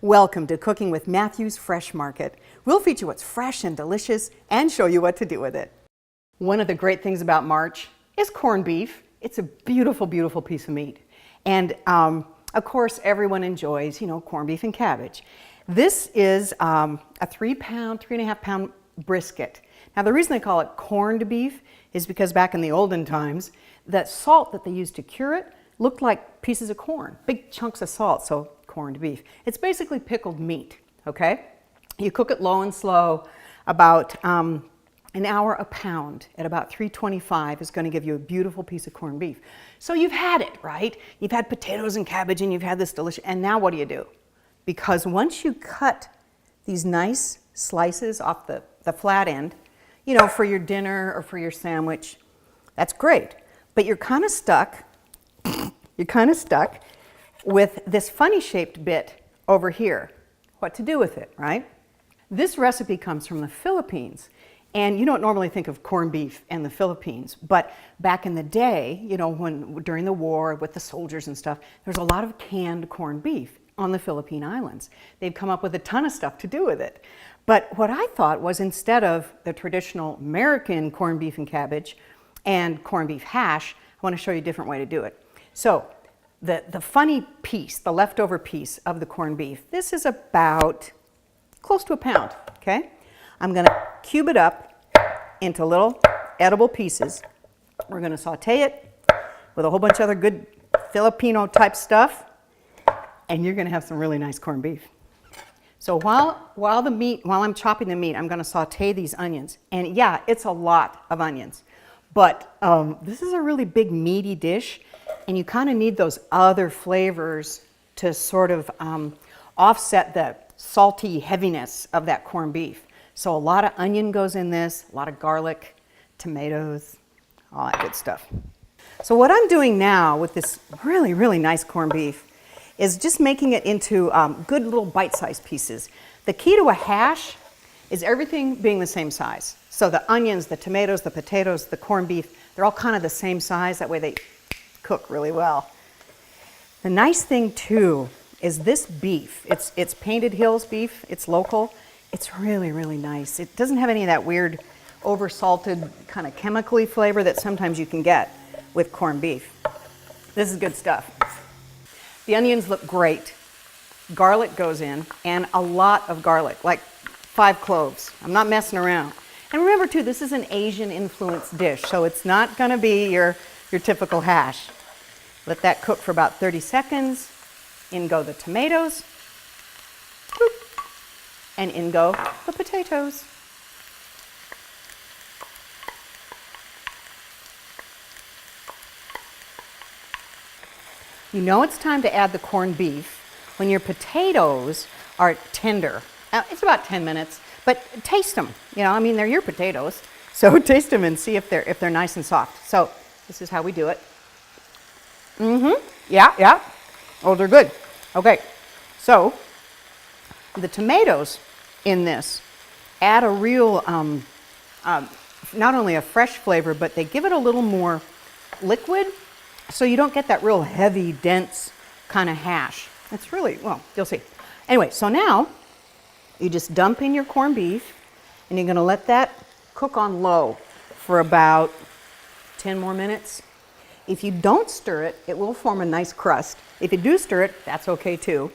Welcome to Cooking with Matthew's Fresh Market. We'll feature what's fresh and delicious and show you what to do with it. One of the great things about March is corned beef. It's a beautiful, beautiful piece of meat. And of course, everyone enjoys, corned beef and cabbage. This is a 3-pound, 3.5-pound brisket. Now, the reason they call it corned beef is because back in the olden times, that salt that they used to cure it looked like pieces of corn, big chunks of salt, so corned beef. It's basically pickled meat, okay? You cook it low and slow, about an hour a pound at about 325 is going to give you a beautiful piece of corned beef. So you've had it, right? You've had potatoes and cabbage and you've had this delicious, and now what do? Because once you cut these nice slices off the flat end, for your dinner or for your sandwich, that's great. But you're kind of stuck with this funny shaped bit over here. What to do with it, right? This recipe comes from the Philippines. And you don't normally think of corned beef and the Philippines, but back in the day, during the war with the soldiers and stuff, there's a lot of canned corned beef on the Philippine Islands. They've come up with a ton of stuff to do with it. But what I thought was, instead of the traditional American corned beef and cabbage and corned beef hash, I want to show you a different way to do it. So the funny piece, the leftover piece of the corned beef, this is about close to a pound, okay? I'm going to cube it up into little edible pieces. We're going to saute it with a whole bunch of other good Filipino type stuff, and you're going to have some really nice corned beef. So while I'm chopping the meat, I'm going to saute these onions. And yeah, it's a lot of onions, but this is a really big meaty dish, and you kind of need those other flavors to sort of offset the salty heaviness of that corned beef. So a lot of onion goes in this, a lot of garlic, tomatoes, all that good stuff. So what I'm doing now with this really, really nice corned beef is just making it into good little bite-sized pieces. The key to a hash is everything being the same size. So the onions, the tomatoes, the potatoes, the corned beef, they're all kind of the same size. That way they cook really well. The nice thing too is this beef. It's Painted Hills beef. It's local. It's really, really nice. It doesn't have any of that weird over-salted kind of chemically flavor that sometimes you can get with corned beef. This is good stuff. The onions look great. Garlic goes in, and a lot of garlic, like 5 cloves. I'm not messing around. And remember too, this is an Asian influenced dish, so it's not going to be your typical hash. Let that cook for about 30 seconds. In go the tomatoes. Boop. And in go the potatoes. You know it's time to add the corned beef when your potatoes are tender. It's about 10 minutes, but taste them. They're your potatoes, so taste them and see if they're nice and soft. So this is how we do it. Yeah. Oh, they're good. Okay, so the tomatoes in this add a real, not only a fresh flavor, but they give it a little more liquid, so you don't get that real heavy, dense kind of hash. It's really, well, you'll see. Anyway, so now you just dump in your corned beef, and you're going to let that cook on low for about 10 more minutes. If you don't stir it, it will form a nice crust. If you do stir it, that's okay too.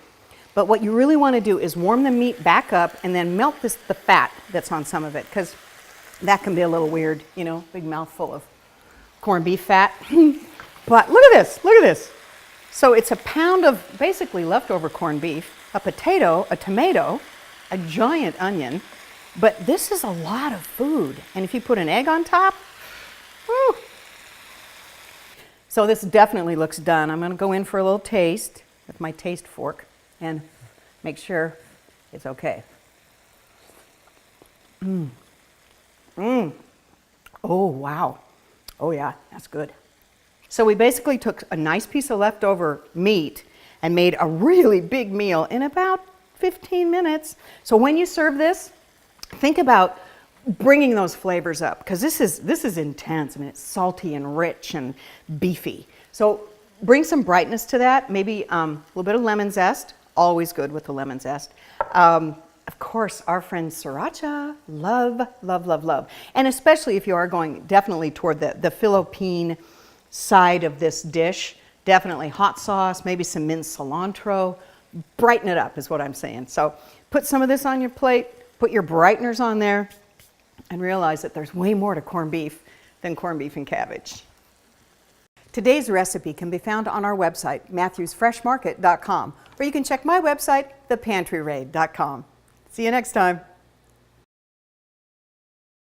But what you really want to do is warm the meat back up and then melt the fat that's on some of it, because that can be a little weird, big mouthful of corned beef fat. But look at this. So it's a pound of basically leftover corned beef, a potato, a tomato, a giant onion, but this is a lot of food. And if you put an egg on top, woo. So this definitely looks done. I'm going to go in for a little taste with my taste fork and make sure it's okay. Oh, wow. Oh, yeah, that's good. So we basically took a nice piece of leftover meat and made a really big meal in about 15 minutes. So when you serve this, think about bringing those flavors up, because this is intense. It's salty and rich and beefy. So bring some brightness to that, maybe a little bit of lemon zest always good with the lemon zest. Of course, our friend sriracha, love, love, love, love. And especially if you are going definitely toward the Philippine side of this dish, definitely hot sauce, maybe some minced cilantro, brighten it up is what I'm saying. So put some of this on your plate, put your brighteners on there, and realize that there's way more to corned beef than corned beef and cabbage. Today's recipe can be found on our website, matthewsfreshmarket.com, or you can check my website, thepantryraid.com. See you next time.